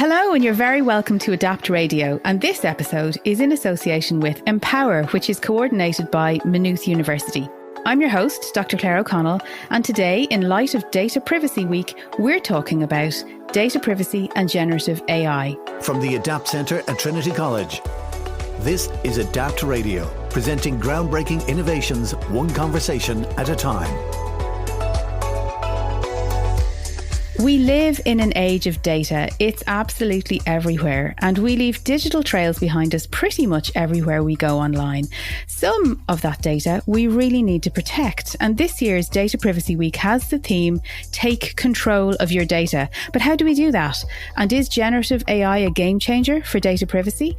Hello, and you're very welcome to Adapt Radio. And this episode is in association with Empower, which is coordinated by Maynooth University. I'm your host, Dr. Claire O'Connell, and today, in light of Data Privacy Week, we're talking about data privacy and generative AI. From the Adapt Centre at Trinity College, this is Adapt Radio, presenting groundbreaking innovations, one conversation at a time. We live in an age of data. It's absolutely everywhere, and we leave digital trails behind us pretty much everywhere we go online. Some of that data we really need to protect, and this year's Data Privacy Week has the theme, Take Control of Your Data. But how do we do that? And is generative AI a game changer for data privacy?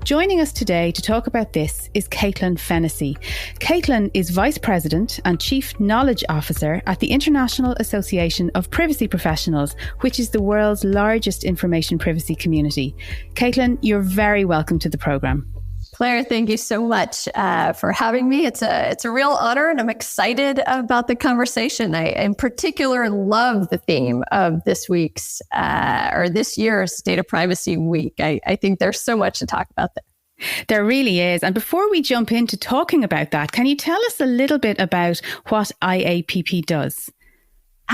Joining us today to talk about this is Caitlin Fennessy. Caitlin is Vice President and Chief Knowledge Officer at the International Association of Privacy Professionals, which is the world's largest information privacy community. Caitlin, you're very welcome to the programme. Claire, thank you so much for having me. It's a real honor, and I'm excited about the conversation. I, in particular, love the theme of this week's or this year's Data Privacy Week. I think there's so much to talk about there. There really is. And before we jump into talking about that, can you tell us a little bit about what IAPP does?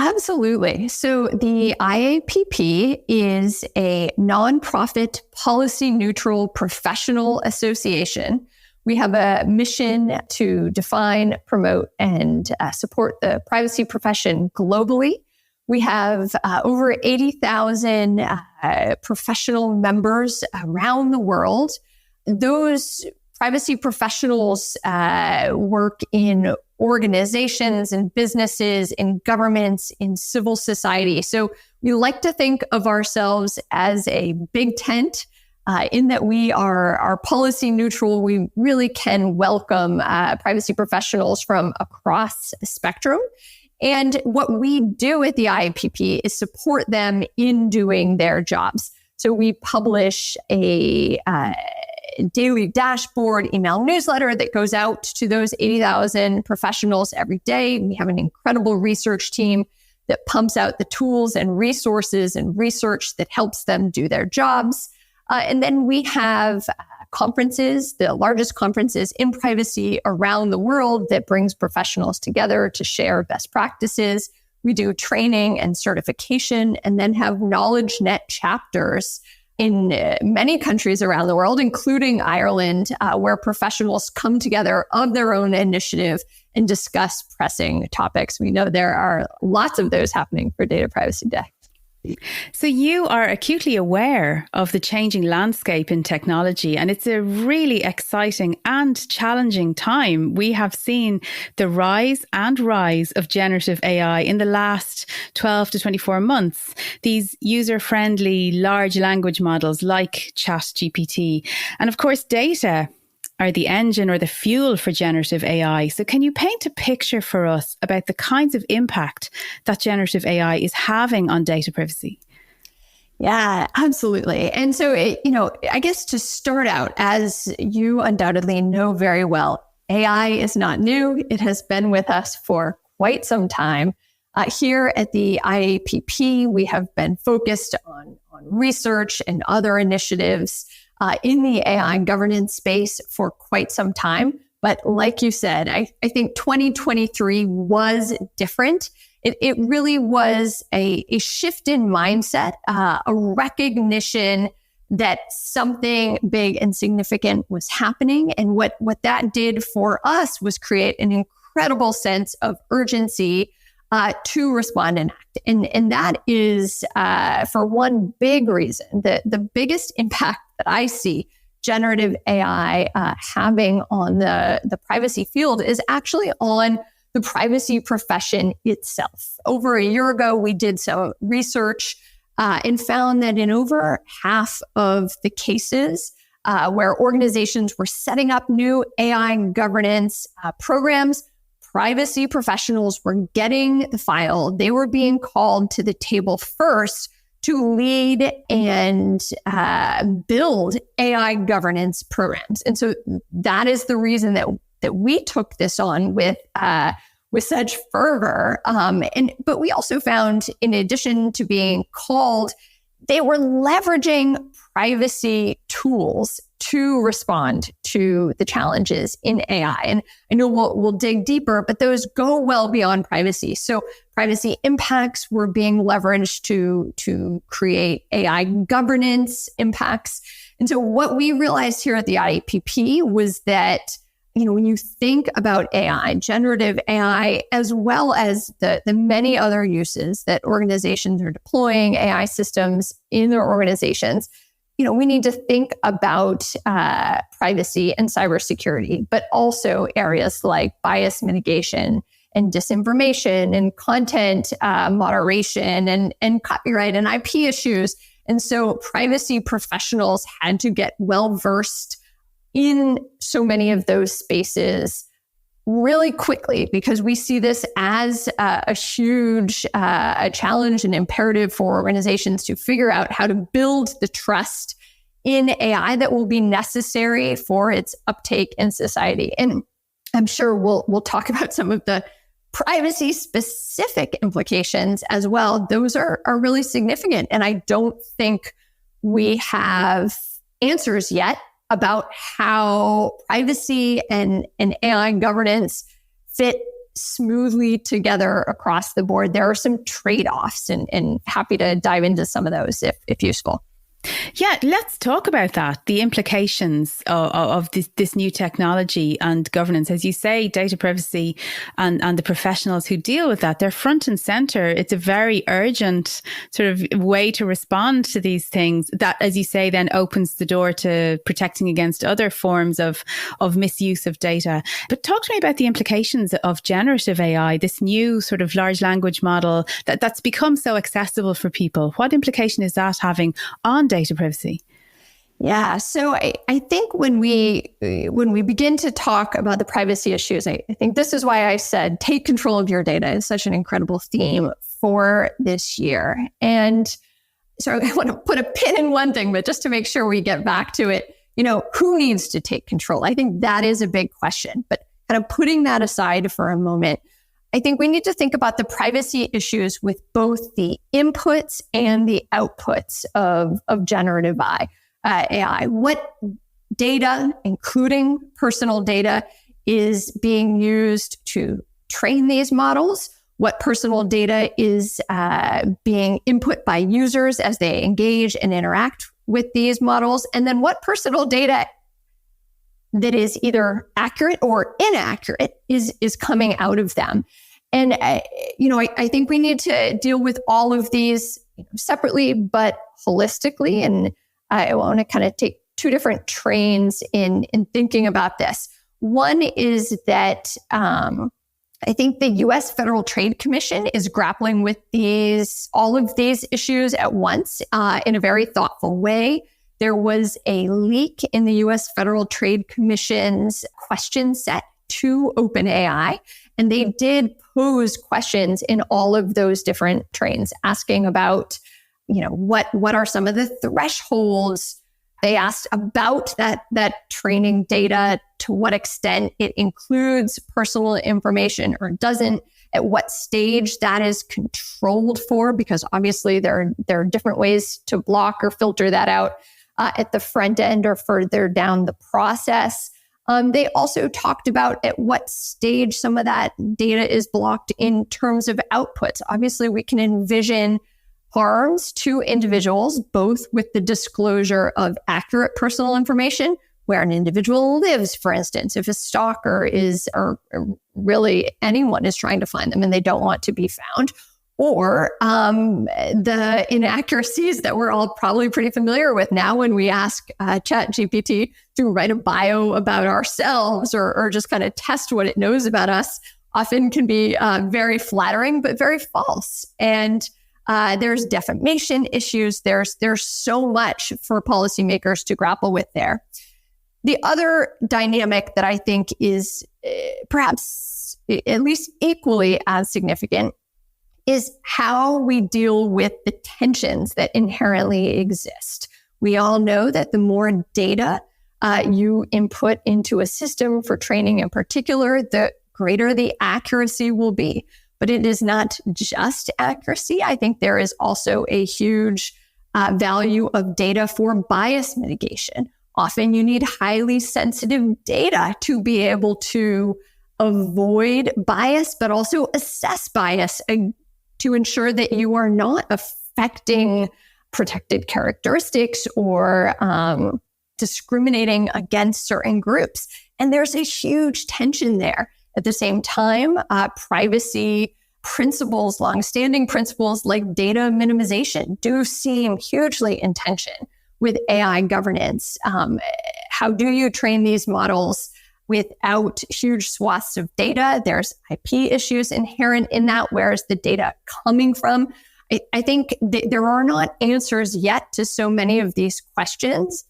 Absolutely. So the IAPP is a nonprofit, policy-neutral professional association. We have a mission to define, promote, and support the privacy profession globally. We have over 80,000 professional members around the world. Those privacy professionals work in organizations and businesses, in governments, in civil society. So we like to think of ourselves as a big tent in that we are policy neutral. We really can welcome privacy professionals from across the spectrum. And what we do at the IAPP is support them in doing their jobs. So we publish a daily dashboard email newsletter that goes out to those 80,000 professionals every day. We have an incredible research team that pumps out the tools and resources and research that helps them do their jobs. And then we have conferences, the largest conferences in privacy around the world that brings professionals together to share best practices. We do training and certification, and then have KnowledgeNet chapters in many countries around the world, including Ireland, where professionals come together of their own initiative and discuss pressing topics. We know there are lots of those happening for Data Privacy Day. So you are acutely aware of the changing landscape in technology, and it's a really exciting and challenging time. We have seen the rise of generative AI in the last 12 to 24 months. These user-friendly large language models like ChatGPT. And of course, data are the engine or the fuel for generative AI. So can you paint a picture for us about the kinds of impact that generative AI is having on data privacy? Yeah, absolutely. And so, I guess to start out, as you undoubtedly know very well, AI is not new. It has been with us for quite some time. Here at the IAPP, we have been focused on research and other initiatives in the AI governance space for quite some time. But like you said, I think 2023 was different. It really was a shift in mindset, a recognition that something big and significant was happening. And what that did for us was create an incredible sense of urgency to respond and act. And that is, for one big reason, the biggest impact that I see generative AI having on the privacy field is actually on the privacy profession itself. Over a year ago, we did some research and found that in over half of the cases where organizations were setting up new AI governance programs, privacy professionals were getting the file. They were being called to the table first to lead and build AI governance programs. And so that is the reason that we took this on with such fervor. But we also found, in addition to being called, they were leveraging privacy tools to respond to the challenges in AI. And I know we'll dig deeper, but those go well beyond privacy. So privacy impacts were being leveraged to create AI governance impacts. And so what we realized here at the IAPP was that, when you think about AI, generative AI, as well as the many other uses that organizations are deploying AI systems in their organizations, we need to think about privacy and cybersecurity, but also areas like bias mitigation and disinformation and content moderation and copyright and IP issues. And so privacy professionals had to get well-versed in so many of those spaces really quickly, because we see this as a huge challenge and imperative for organizations to figure out how to build the trust in AI that will be necessary for its uptake in society. And I'm sure we'll talk about some of the privacy specific implications as well. Those are really significant. And I don't think we have answers yet about how privacy and AI governance fit smoothly together across the board. There are some trade-offs, and happy to dive into some of those if useful. Yeah, let's talk about that, the implications of this new technology and governance. As you say, data privacy and the professionals who deal with that, they're front and center. It's a very urgent sort of way to respond to these things that, as you say, then opens the door to protecting against other forms of misuse of data. But talk to me about the implications of generative AI, this new sort of large language model that's become so accessible for people. What implication is that having on data privacy? Yeah, so I think when we begin to talk about the privacy issues, I think this is why I said take control of your data is such an incredible theme for this year. And so I want to put a pin in one thing, but just to make sure we get back to it, who needs to take control? I think that is a big question, but kind of putting that aside for a moment, I think we need to think about the privacy issues with both the inputs and the outputs of generative AI. What data, including personal data, is being used to train these models? What personal data is being input by users as they engage and interact with these models? And then what personal data that is either accurate or inaccurate is coming out of them. And, I think we need to deal with all of these separately, but holistically. And I want to kind of take two different trains in thinking about this. One is that I think the U.S. Federal Trade Commission is grappling with all of these issues at once in a very thoughtful way. There was a leak in the U.S. Federal Trade Commission's question set to OpenAI, and they did pose questions in all of those different trains, asking about, what are some of the thresholds. They asked about that training data, to what extent it includes personal information or doesn't, at what stage that is controlled for, because obviously there are different ways to block or filter that out at the front end or further down the process. They also talked about at what stage some of that data is blocked in terms of outputs. Obviously, we can envision harms to individuals, both with the disclosure of accurate personal information, where an individual lives, for instance, if a stalker is, or really anyone is trying to find them and they don't want to be found, or the inaccuracies that we're all probably pretty familiar with now when we ask ChatGPT to write a bio about ourselves or just kind of test what it knows about us, often can be very flattering, but very false. And there's defamation issues. There's so much for policymakers to grapple with there. The other dynamic that I think is perhaps at least equally as significant is how we deal with the tensions that inherently exist. We all know that the more data you input into a system for training in particular, the greater the accuracy will be. But it is not just accuracy. I think there is also a huge value of data for bias mitigation. Often you need highly sensitive data to be able to avoid bias, but also assess bias to ensure that you are not affecting protected characteristics or discriminating against certain groups. And there's a huge tension there. At the same time, privacy principles, longstanding principles like data minimization do seem hugely in tension with AI governance. How do you train these models without huge swaths of data? There's IP issues inherent in that. Where is the data coming from? I think there are not answers yet to so many of these questions.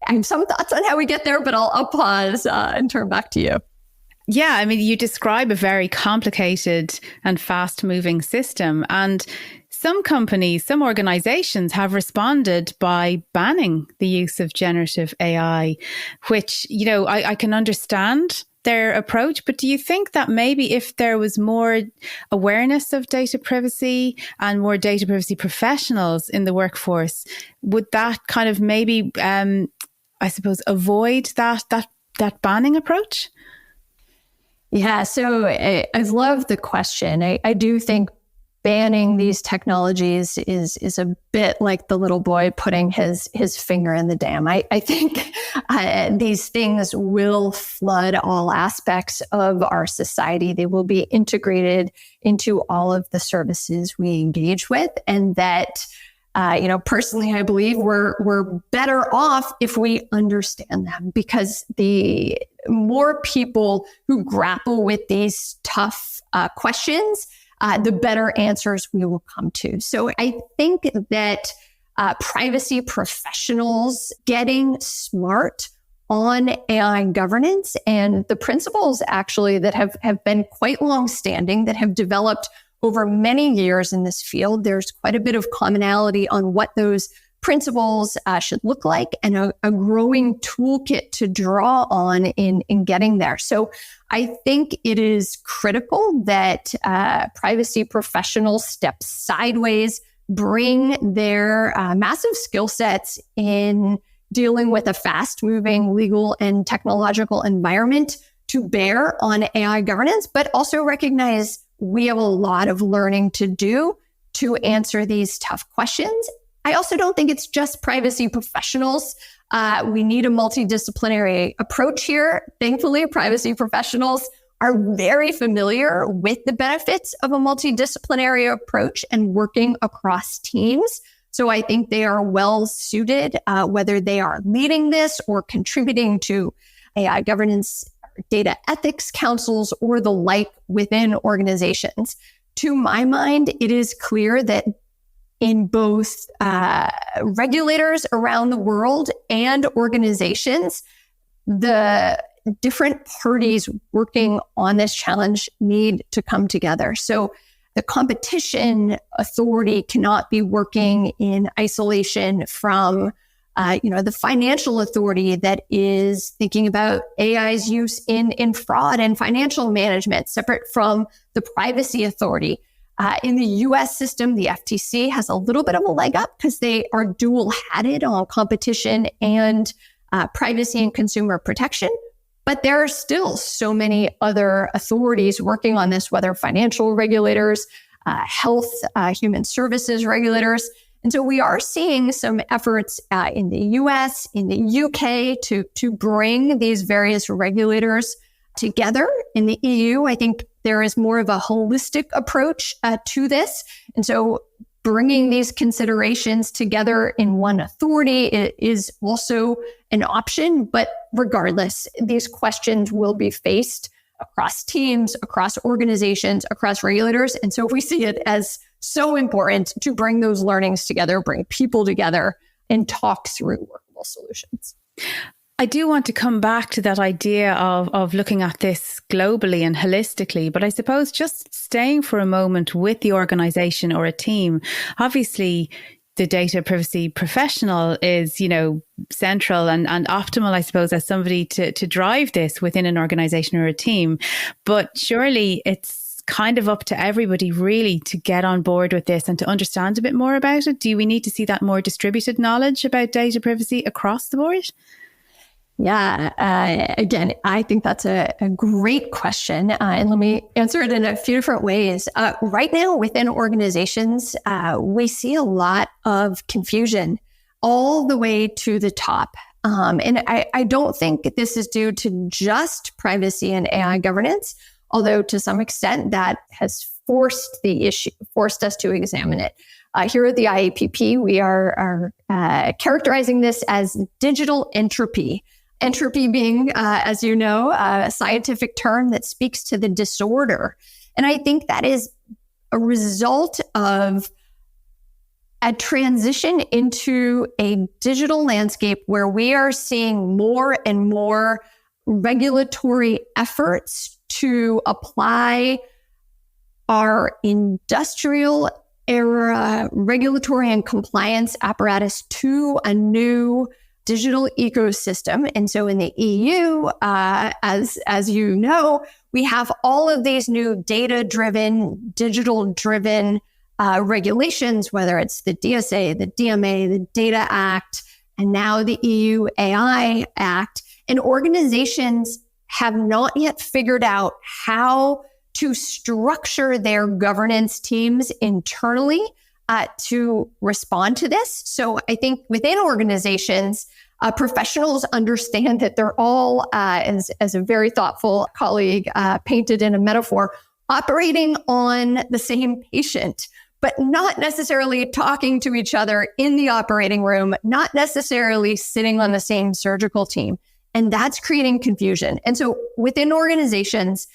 I have some thoughts on how we get there, but I'll pause and turn back to you. Yeah, I mean, you describe a very complicated and fast-moving system. And some companies, some organizations have responded by banning the use of generative AI, which, I can understand their approach. But do you think that maybe if there was more awareness of data privacy and more data privacy professionals in the workforce, would that kind of maybe, avoid that banning approach? Yeah, so I love the question. I do think banning these technologies is a bit like the little boy putting his finger in the dam. I think these things will flood all aspects of our society. They will be integrated into all of the services we engage with, and that personally, I believe we're better off if we understand them, because the more people who grapple with these tough questions, the better answers we will come to. So I think that privacy professionals getting smart on AI governance and the principles actually that have been quite long-standing, that have developed over many years in this field. There's quite a bit of commonality on what those principles should look like, and a growing toolkit to draw on in getting there. So I think it is critical that privacy professionals step sideways, bring their massive skill sets in dealing with a fast-moving legal and technological environment to bear on AI governance, but also recognize we have a lot of learning to do to answer these tough questions. I also don't think it's just privacy professionals. We need a multidisciplinary approach here. Thankfully, privacy professionals are very familiar with the benefits of a multidisciplinary approach and working across teams. So I think they are well suited, whether they are leading this or contributing to AI governance, data ethics councils, or the like within organizations. To my mind, it is clear that in both regulators around the world and organizations, the different parties working on this challenge need to come together. So the competition authority cannot be working in isolation from the financial authority that is thinking about AI's use in fraud and financial management, separate from the privacy authority. In the US system, the FTC has a little bit of a leg up because they are dual-hatted on competition and privacy and consumer protection. But there are still so many other authorities working on this, whether financial regulators, health, human services regulators. And so we are seeing some efforts in the US, in the UK to bring these various regulators together. In the EU, I think there is more of a holistic approach to this. And so bringing these considerations together in one authority is also an option. But regardless, these questions will be faced across teams, across organizations, across regulators. And so we see it as so important to bring those learnings together, bring people together, and talk through workable solutions. I do want to come back to that idea of looking at this globally and holistically, but I suppose just staying for a moment with the organization or a team, obviously the data privacy professional is, central and optimal, I suppose, as somebody to drive this within an organization or a team. But surely it's kind of up to everybody really to get on board with this and to understand a bit more about it? Do we need to see that more distributed knowledge about data privacy across the board? Yeah. Again, I think that's a great question. And let me answer it in a few different ways. Right now, within organizations, we see a lot of confusion all the way to the top. And I don't think this is due to just privacy and AI governance, although to some extent that has forced us to examine it. Here at the IAPP, we are characterizing this as digital entropy. Entropy being, as you know, a scientific term that speaks to the disorder. And I think that is a result of a transition into a digital landscape where we are seeing more and more regulatory efforts to apply our industrial era regulatory and compliance apparatus to a new digital ecosystem. And so in the EU, as you know, we have all of these new data-driven, digital-driven regulations, whether it's the DSA, the DMA, the Data Act, and now the EU AI Act. And organizations have not yet figured out how to structure their governance teams internally to respond to this. So I think within organizations, professionals understand that they're all, as a very thoughtful colleague painted in a metaphor, operating on the same patient, but not necessarily talking to each other in the operating room, not necessarily sitting on the same surgical team. And that's creating confusion. And so within organizations,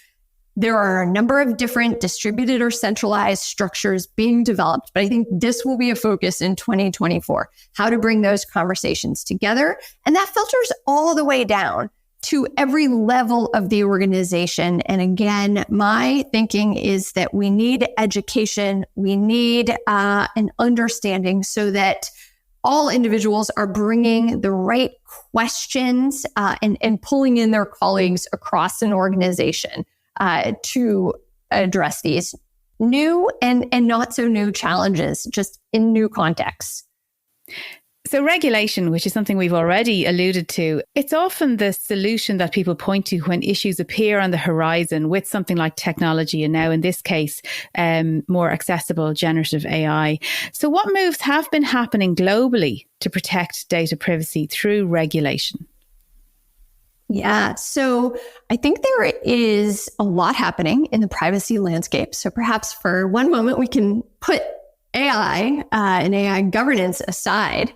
there are a number of different distributed or centralized structures being developed, but I think this will be a focus in 2024, how to bring those conversations together. And that filters all the way down to every level of the organization. And again, my thinking is that we need education, we need an understanding so that all individuals are bringing the right questions and pulling in their colleagues across an organization to address these new and not so new challenges, just in new contexts. So regulation, which is something we've already alluded to, it's often the solution that people point to when issues appear on the horizon with something like technology, and now in this case, more accessible generative AI. So what moves have been happening globally to protect data privacy through regulation? Yeah, so I think there is a lot happening in the privacy landscape. So perhaps for one moment, we can put AI and AI governance aside.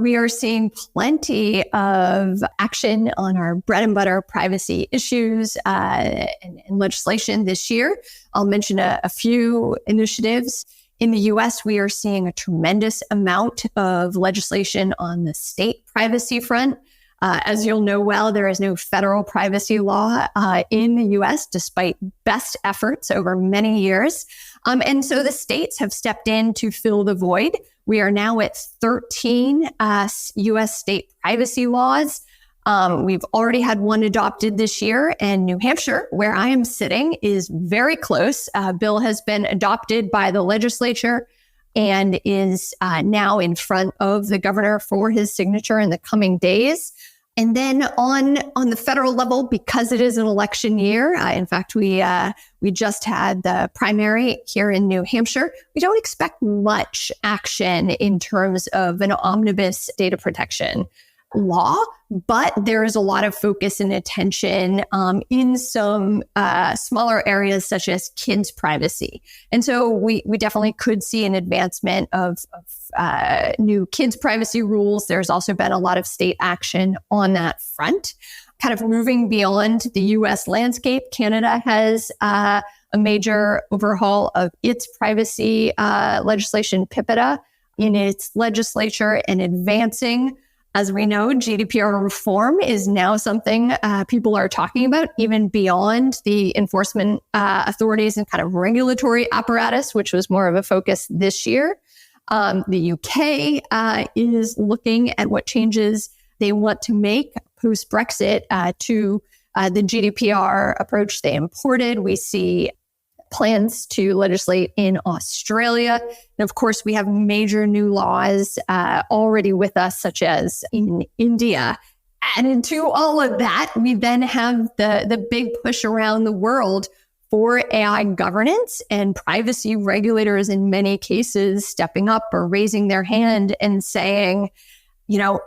We are seeing plenty of action on our bread and butter privacy issues and legislation this year. I'll mention a few initiatives. In the US, we are seeing a tremendous amount of legislation on the state privacy front. As you'll know well, there is no federal privacy law in the US, despite best efforts over many years. And so the states have stepped in to fill the void. We are now at 13 US state privacy laws. We've already had one adopted this year, and New Hampshire, where I am sitting, is very close. A bill has been adopted by the legislature and is now in front of the governor for his signature in the coming days. And then on the federal level, because it is an election year, in fact, we just had the primary here in New Hampshire. We don't expect much action in terms of an omnibus data protection law, but there is a lot of focus and attention in some smaller areas such as kids' privacy. And so we definitely could see an advancement of new kids' privacy rules. There's also been a lot of state action on that front. Kind of moving beyond the US landscape, Canada has a major overhaul of its privacy legislation, PIPEDA, in its legislature, and advancing. As we know, GDPR reform is now something people are talking about, even beyond the enforcement authorities and kind of regulatory apparatus, which was more of a focus this year. The UK is looking at what changes they want to make post-Brexit to the GDPR approach they imported. We see plans to legislate in Australia. And of course, we have major new laws already with us, such as in India. And into all of that, we then have the big push around the world for AI governance and privacy regulators in many cases stepping up or raising their hand and saying,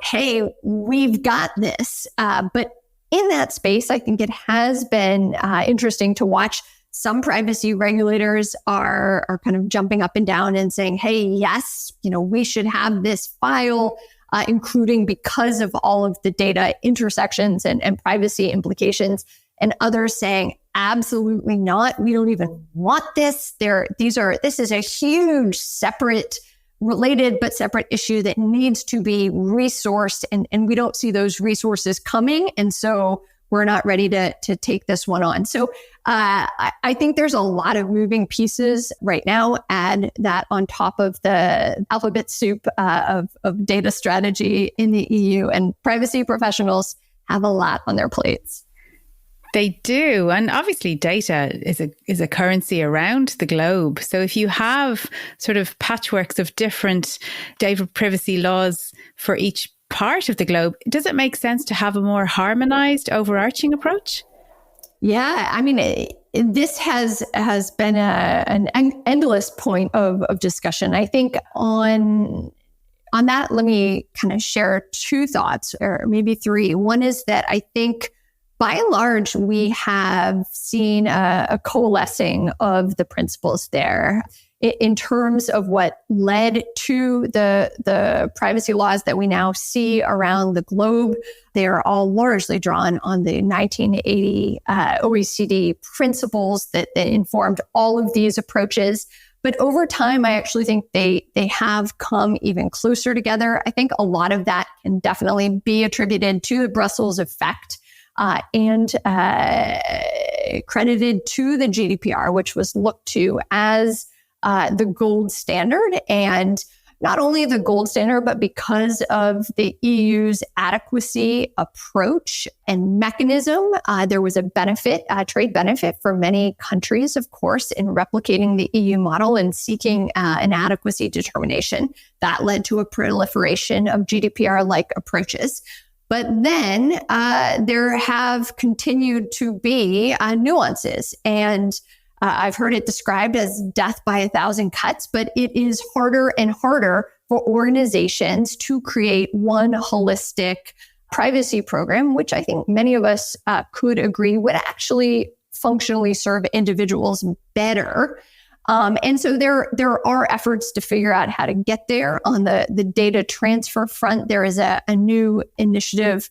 hey, we've got this. But in that space, I think it has been interesting to watch. Some privacy regulators are kind of jumping up and down and saying, hey, yes, we should have this file, including because of all of the data intersections and privacy implications. And others saying, absolutely not. We don't even want this. This is a huge separate, related but separate issue that needs to be resourced. And we don't see those resources coming. And so we're not ready to take this one on. So I think there's a lot of moving pieces right now. Add that on top of the alphabet soup of data strategy in the EU, and privacy professionals have a lot on their plates. They do. And obviously data is a currency around the globe. So if you have sort of patchworks of different data privacy laws for each part of the globe, does it make sense to have a more harmonized, overarching approach? Yeah, I mean, this has been an endless point of discussion. I think on that, let me kind of share two thoughts, or maybe three. One is that I think by and large, we have seen a coalescing of the principles there in terms of what led to the privacy laws that we now see around the globe. They are all largely drawn on the 1980 OECD principles that informed all of these approaches. But over time, I actually think they have come even closer together. I think a lot of that can definitely be attributed to the Brussels effect. And credited to the GDPR, which was looked to as the gold standard. And not only the gold standard, but because of the EU's adequacy approach and mechanism, there was a benefit, trade benefit for many countries, of course, in replicating the EU model and seeking an adequacy determination. That led to a proliferation of GDPR-like approaches. But then there have continued to be nuances. And I've heard it described as death by 1,000 cuts, but it is harder and harder for organizations to create one holistic privacy program, which I think many of us could agree would actually functionally serve individuals better. And so there are efforts to figure out how to get there. On the data transfer front, there is a new initiative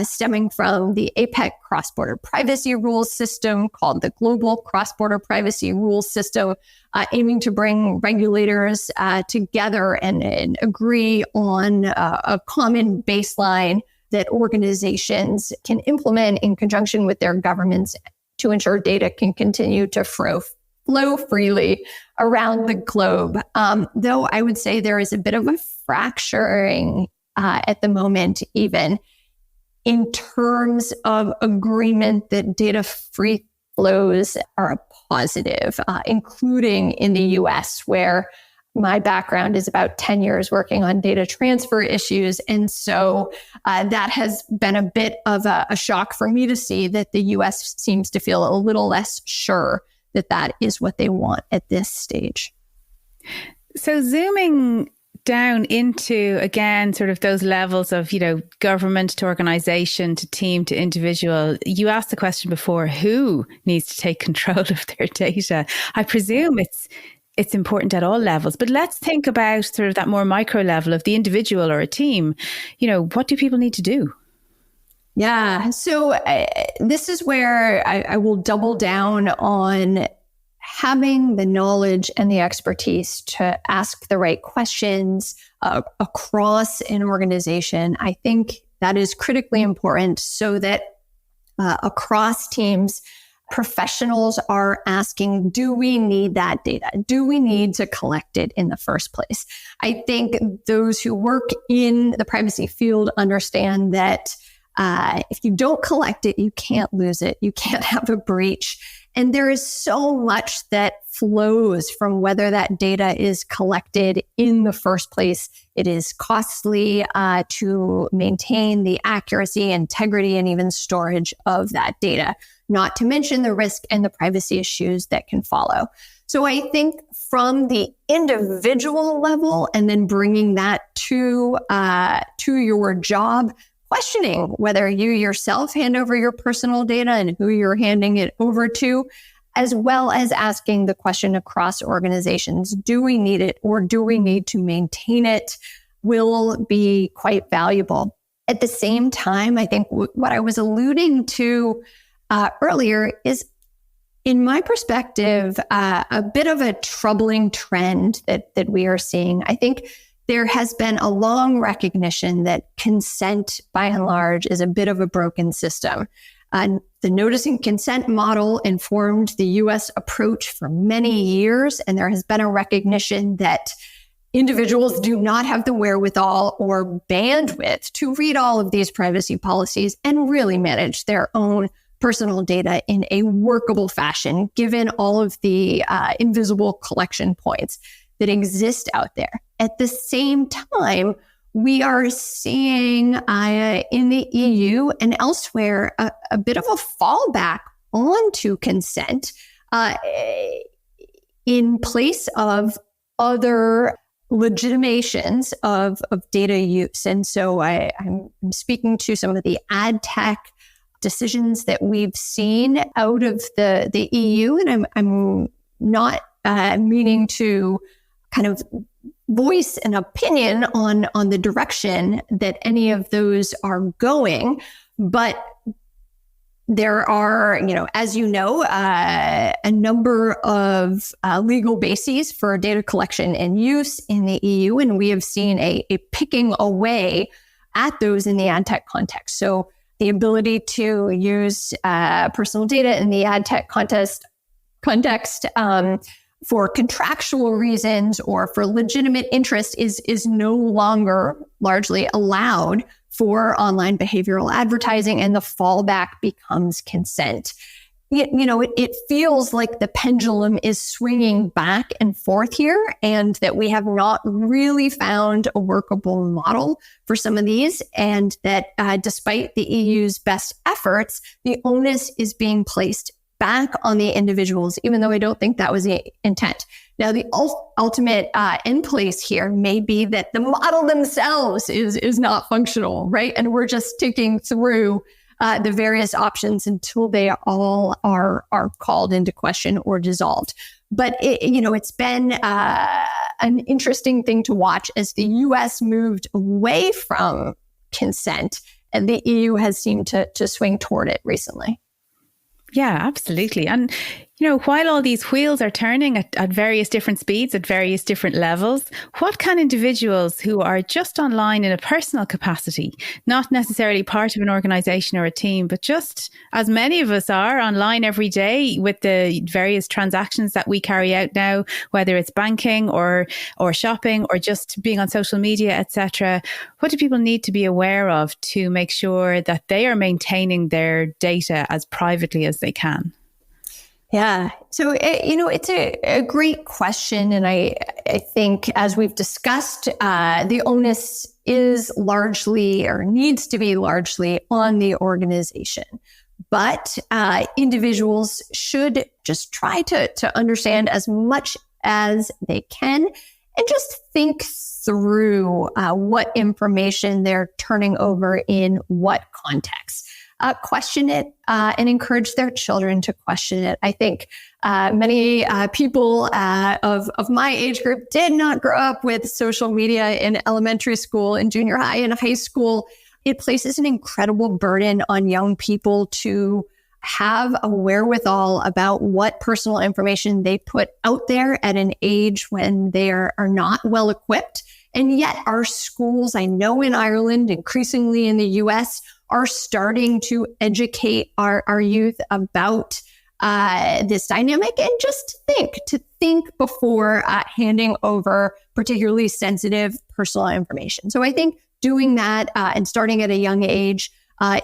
stemming from the APEC cross-border privacy rules system called the Global Cross-Border Privacy Rules System, aiming to bring regulators together and agree on a common baseline that organizations can implement in conjunction with their governments to ensure data can continue to flow freely around the globe. Though I would say there is a bit of a fracturing at the moment, even in terms of agreement that data-free flows are a positive, including in the US, where my background is about 10 years working on data transfer issues. And so that has been a bit of a shock for me to see that the US seems to feel a little less sure that is what they want at this stage. So zooming down into, again, sort of those levels of, government to organization to team to individual, you asked the question before, who needs to take control of their data? I presume it's important at all levels, but let's think about sort of that more micro level of the individual or a team. What do people need to do? Yeah. So this is where I will double down on having the knowledge and the expertise to ask the right questions across an organization. I think that is critically important so that across teams, professionals are asking, do we need that data? Do we need to collect it in the first place? I think those who work in the privacy field understand that if you don't collect it, you can't lose it. You can't have a breach. And there is so much that flows from whether that data is collected in the first place. It is costly to maintain the accuracy, integrity, and even storage of that data, not to mention the risk and the privacy issues that can follow. So I think from the individual level and then bringing that to your job, questioning whether you yourself hand over your personal data and who you're handing it over to, as well as asking the question across organizations, do we need it or do we need to maintain it, will be quite valuable. At the same time, I think what I was alluding to earlier is, in my perspective, a bit of a troubling trend that we are seeing. I think there has been a long recognition that consent, by and large, is a bit of a broken system. The notice and consent model informed the U.S. approach for many years, and there has been a recognition that individuals do not have the wherewithal or bandwidth to read all of these privacy policies and really manage their own personal data in a workable fashion, given all of the invisible collection points that exist out there. At the same time, we are seeing in the EU and elsewhere a bit of a fallback onto consent in place of other legitimations of data use. And so I'm speaking to some of the ad tech decisions that we've seen out of the EU, and I'm not meaning to kind of voice an opinion on the direction that any of those are going, but there are, as you know, a number of legal bases for data collection and use in the EU, and we have seen a picking away at those in the ad tech context. So the ability to use personal data in the ad tech context for contractual reasons or for legitimate interest is no longer largely allowed for online behavioral advertising, and the fallback becomes consent. It feels like the pendulum is swinging back and forth here, and that we have not really found a workable model for some of these, and that despite the EU's best efforts, the onus is being placed back on the individuals, even though I don't think that was the intent. Now, the ultimate end place here may be that the model themselves is not functional, right? And we're just ticking through the various options until they all are called into question or dissolved. But it's been an interesting thing to watch as the US moved away from consent, and the EU has seemed to swing toward it recently. Yeah, absolutely. And, while all these wheels are turning at various different speeds, at various different levels, what can individuals who are just online in a personal capacity, not necessarily part of an organization or a team, but just as many of us are online every day with the various transactions that we carry out now, whether it's banking or shopping or just being on social media, etc., what do people need to be aware of to make sure that they are maintaining their data as privately as they can? Yeah. So, it's a great question. And I think, as we've discussed, the onus is largely, or needs to be largely, on the organization. But individuals should just try to understand as much as they can and just think through what information they're turning over in what context. Question it and encourage their children to question it. I think many people of my age group did not grow up with social media in elementary school, in junior high, and high school. It places an incredible burden on young people to have a wherewithal about what personal information they put out there at an age when they are not well equipped. And yet our schools, I know in Ireland, increasingly in the US, are starting to educate our youth about this dynamic, and just think before handing over particularly sensitive personal information. So I think doing that and starting at a young age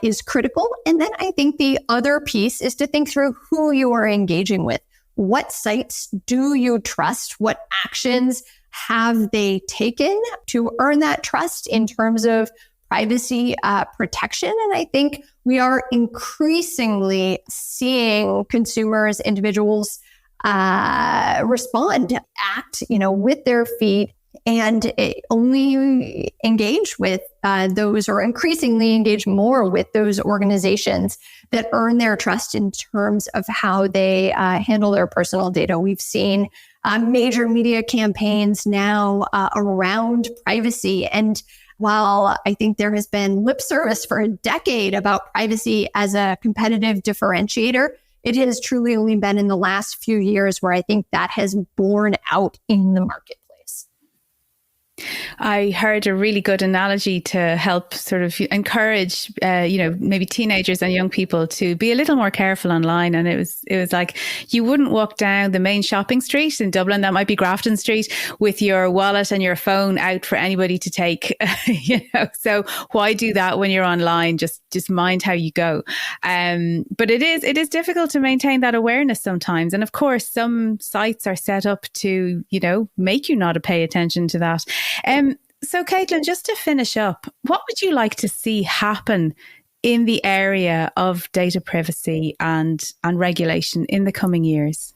is critical. And then I think the other piece is to think through who you are engaging with. What sites do you trust? What actions have they taken to earn that trust in terms of privacy protection? And I think we are increasingly seeing consumers, individuals respond, act, with their feet, and only engage with those, or increasingly engage more with those organizations that earn their trust in terms of how they handle their personal data. We've seen major media campaigns now around privacy. And while I think there has been lip service for a decade about privacy as a competitive differentiator, it has truly only been in the last few years where I think that has borne out in the marketplace. I heard a really good analogy to help sort of encourage, maybe teenagers and young people to be a little more careful online. And it was like, you wouldn't walk down the main shopping street in Dublin, that might be Grafton Street, with your wallet and your phone out for anybody to take. So why do that when you're online? Just mind how you go. But it is difficult to maintain that awareness sometimes. And of course, some sites are set up to, make you not pay attention to that. So Caitlin, just to finish up, what would you like to see happen in the area of data privacy and regulation in the coming years?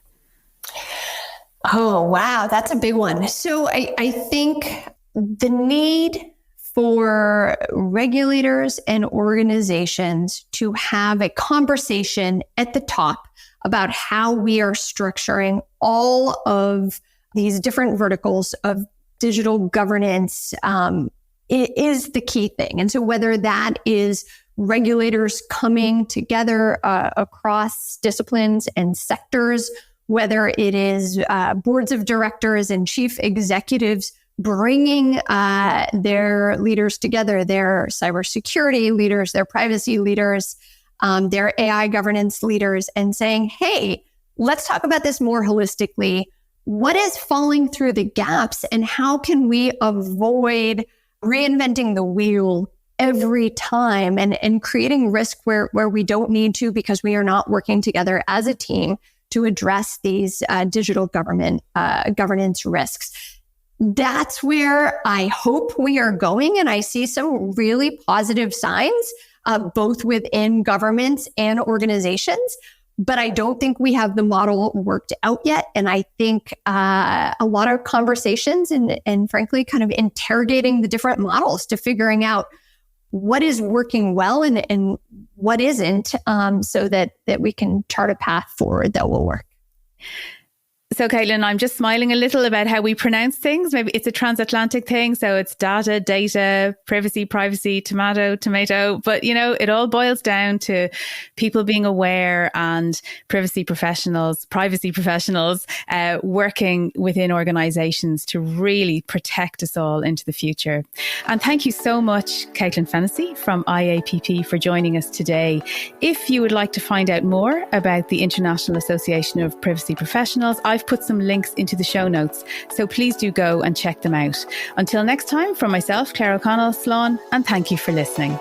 Oh, wow. That's a big one. So I think the need for regulators and organizations to have a conversation at the top about how we are structuring all of these different verticals of digital governance is the key thing. And so whether that is regulators coming together across disciplines and sectors, whether it is boards of directors and chief executives bringing their leaders together, their cybersecurity leaders, their privacy leaders, their AI governance leaders, and saying, hey, let's talk about this more holistically. What is falling through the gaps, and how can we avoid reinventing the wheel every time and creating risk where we don't need to, because we are not working together as a team to address these digital governance risks? That's where I hope we are going. And I see some really positive signs, both within governments and organizations. But I don't think we have the model worked out yet. And I think a lot of conversations and frankly, kind of interrogating the different models to figuring out what is working well and what isn't, so that we can chart a path forward that will work. So Caitlin, I'm just smiling a little about how we pronounce things. Maybe it's a transatlantic thing. So it's data, privacy, tomato. But, it all boils down to people being aware and privacy professionals working within organizations to really protect us all into the future. And thank you so much, Caitlin Fennessy from IAPP, for joining us today. If you would like to find out more about the International Association of Privacy Professionals, I've put some links into the show notes, so please do go and check them out. Until next time, from myself, Claire O'Connell, Slán, and thank you for listening.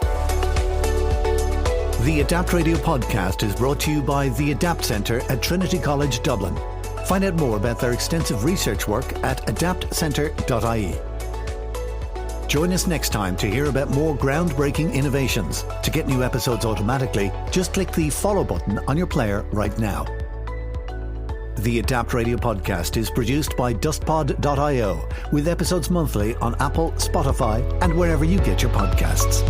The Adapt Radio podcast is brought to you by the Adapt Centre at Trinity College Dublin. Find out more about their extensive research work at adaptcentre.ie. Join us next time to hear about more groundbreaking innovations. To get new episodes automatically, just click the follow button on your player right now. The Adapt Radio podcast is produced by dustpod.io, with episodes monthly on Apple, Spotify, and wherever you get your podcasts.